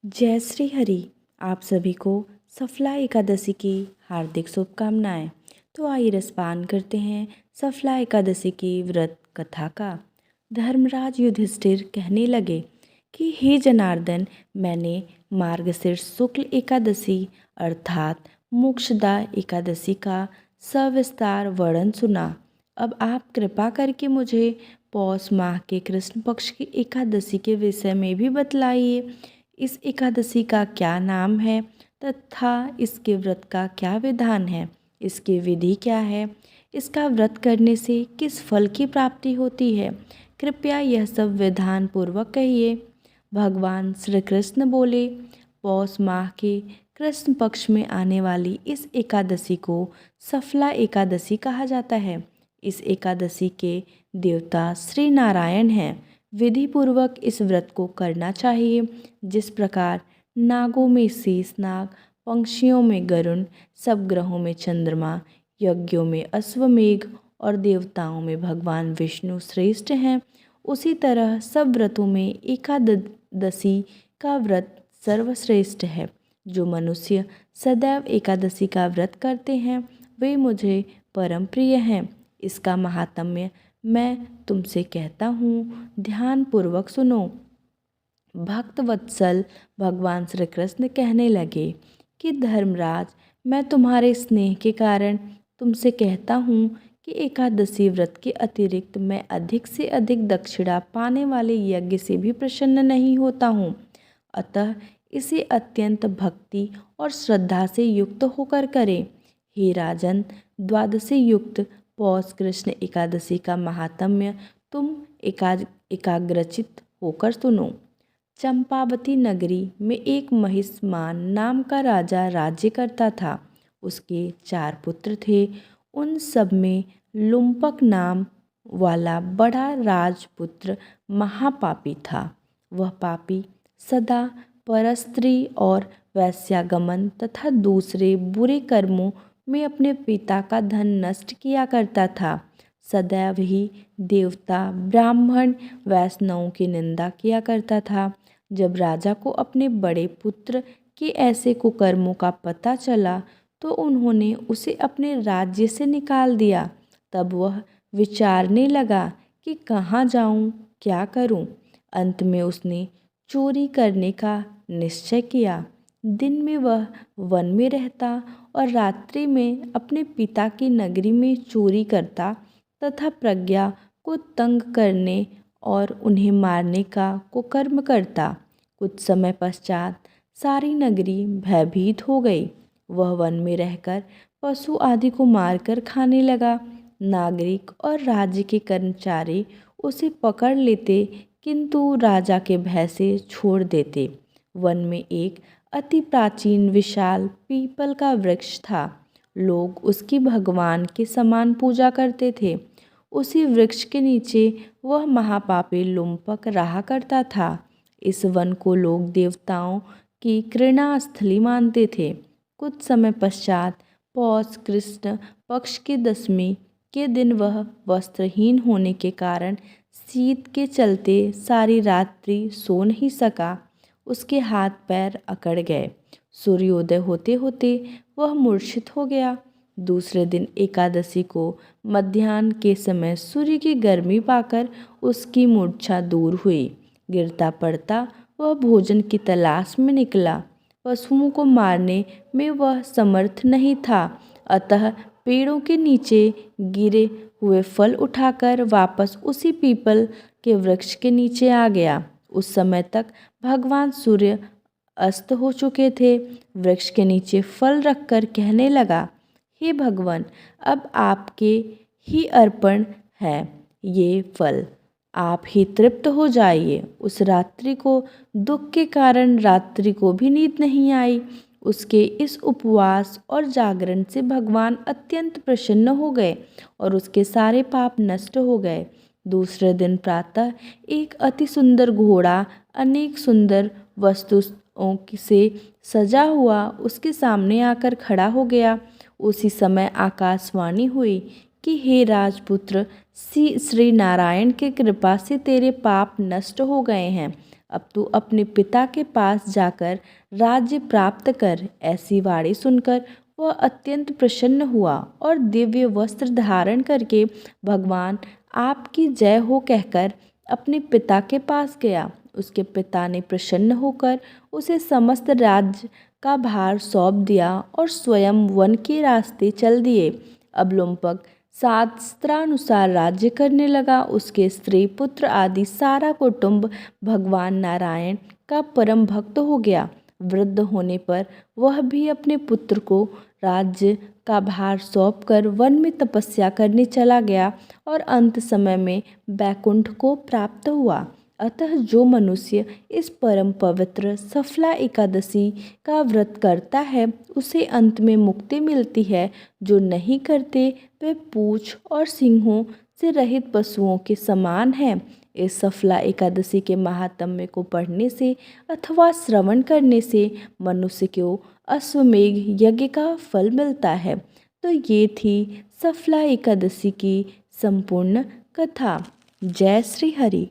जय श्री हरि। आप सभी को सफला एकादशी की हार्दिक शुभकामनाएं। तो आइए रसपान करते हैं सफला एकादशी की व्रत कथा का। धर्मराज युधिष्ठिर कहने लगे कि हे जनार्दन, मैंने मार्गशीर्ष शुक्ल एकादशी अर्थात मोक्षदा एकादशी का सविस्तार वर्णन सुना। अब आप कृपा करके मुझे पौष माह के कृष्ण पक्ष की एकादशी के विषय में भी बतलाइए। इस एकादशी का क्या नाम है तथा इसके व्रत का क्या विधान है, इसकी विधि क्या है, इसका व्रत करने से किस फल की प्राप्ति होती है, कृपया यह सब विधान पूर्वक कहिए। भगवान श्री कृष्ण बोले, पौष माह के कृष्ण पक्ष में आने वाली इस एकादशी को सफला एकादशी कहा जाता है। इस एकादशी के देवता श्री नारायण हैं। विधि पूर्वक इस व्रत को करना चाहिए। जिस प्रकार नागों में शेषनाग, पंक्षियों में गरुण, सब ग्रहों में चंद्रमा, यज्ञों में अश्वमेघ और देवताओं में भगवान विष्णु श्रेष्ठ हैं, उसी तरह सब व्रतों में एकादशी का व्रत सर्वश्रेष्ठ है। जो मनुष्य सदैव एकादशी का व्रत करते हैं वे मुझे परम प्रिय हैं। इसका महात्म्य मैं तुमसे कहता हूँ, ध्यान पूर्वक सुनो। भक्त वत्सल भगवान श्री कृष्ण कहने लगे कि धर्मराज, मैं तुम्हारे स्नेह के कारण तुमसे कहता हूँ कि एकादशी व्रत के अतिरिक्त मैं अधिक से अधिक दक्षिणा पाने वाले यज्ञ से भी प्रसन्न नहीं होता हूँ। अतः इसे अत्यंत भक्ति और श्रद्धा से युक्त होकर करें। हे राजन, द्वादशी युक्त पौष कृष्ण एकादशी का महात्म्य तुम एकाग्रचित होकर सुनो। चंपावती नगरी में एक महिष्मान नाम का राजा राज्य करता था। उसके 4 पुत्र थे। उन सब में लुम्पक नाम वाला बड़ा राजपुत्र महापापी था। वह पापी सदा परस्त्री और वैश्यागमन तथा दूसरे बुरे कर्मों में अपने पिता का धन नष्ट किया करता था। सदैव ही देवता, ब्राह्मण, वैष्णवों की निंदा किया करता था। जब राजा को अपने बड़े पुत्र के ऐसे कुकर्मों का पता चला तो उन्होंने उसे अपने राज्य से निकाल दिया। तब वह विचारने लगा कि कहाँ जाऊँ, क्या करूँ। अंत में उसने चोरी करने का निश्चय किया। दिन में वह वन में रहता और रात्रि में अपने पिता की नगरी में चोरी करता तथा प्रज्ञा को तंग करने और उन्हें मारने का कुकर्म करता। कुछ समय पश्चात सारी नगरी भयभीत हो गई। वह वन में रहकर पशु आदि को मारकर खाने लगा। नागरिक और राज्य के कर्मचारी उसे पकड़ लेते किंतु राजा के भय से छोड़ देते। वन में एक अति प्राचीन विशाल पीपल का वृक्ष था। लोग उसकी भगवान के समान पूजा करते थे। उसी वृक्ष के नीचे वह महापापी लुम्पक रहा करता था। इस वन को लोग देवताओं की क्रीड़ा स्थली मानते थे। कुछ समय पश्चात पौष कृष्ण पक्ष की दशमी के दिन वह वस्त्रहीन होने के कारण शीत के चलते सारी रात्रि सो नहीं सका। उसके हाथ पैर अकड़ गए। सूर्योदय होते होते वह मूर्छित हो गया। दूसरे दिन एकादशी को मध्याह्न के समय सूर्य की गर्मी पाकर उसकी मूर्छा दूर हुई। गिरता पड़ता वह भोजन की तलाश में निकला। पशुओं को मारने में वह समर्थ नहीं था, अतः पेड़ों के नीचे गिरे हुए फल उठाकर वापस उसी पीपल के वृक्ष के नीचे आ गया। उस समय तक भगवान सूर्य अस्त हो चुके थे। वृक्ष के नीचे फल रखकर कहने लगा, हे भगवान, अब आपके ही अर्पण है ये फल, आप ही तृप्त हो जाइए। उस रात्रि को दुख के कारण रात्रि को भी नींद नहीं आई। उसके इस उपवास और जागरण से भगवान अत्यंत प्रसन्न हो गए और उसके सारे पाप नष्ट हो गए। दूसरे दिन प्रातः एक अति सुंदर घोड़ा अनेक सुंदर वस्तुओं से सजा हुआ उसके सामने आकर खड़ा हो गया। उसी समय आकाशवाणी हुई कि हे राजपुत्र, श्री नारायण की कृपा से तेरे पाप नष्ट हो गए हैं। अब तू अपने पिता के पास जाकर राज्य प्राप्त कर। ऐसी वाणी सुनकर वह अत्यंत प्रसन्न हुआ और दिव्य वस्त्र धारण करके भगवान आपकी जय हो कहकर अपने पिता के पास गया। उसके पिता ने प्रसन्न होकर उसे समस्त राज्य का भार सौंप दिया और स्वयं वन के रास्ते चल दिए। अब लुम्पक शास्त्रानुसार राज्य करने लगा। उसके स्त्री पुत्र आदि सारा कुटुंब भगवान नारायण का परम भक्त हो गया। वृद्ध होने पर वह भी अपने पुत्र को राज्य का भार सौंपकर वन में तपस्या करने चला गया और अंत समय में बैकुंठ को प्राप्त हुआ। अतः जो मनुष्य इस परम पवित्र सफला एकादशी का व्रत करता है उसे अंत में मुक्ति मिलती है। जो नहीं करते वे पूंछ और सींगों से रहित पशुओं के समान है। इस सफला एकादशी के महात्म्य को पढ़ने से अथवा श्रवण करने से मनुष्य को अश्वमेघ यज्ञ का फल मिलता है। तो ये थी सफला एकादशी की संपूर्ण कथा। जय श्री हरि।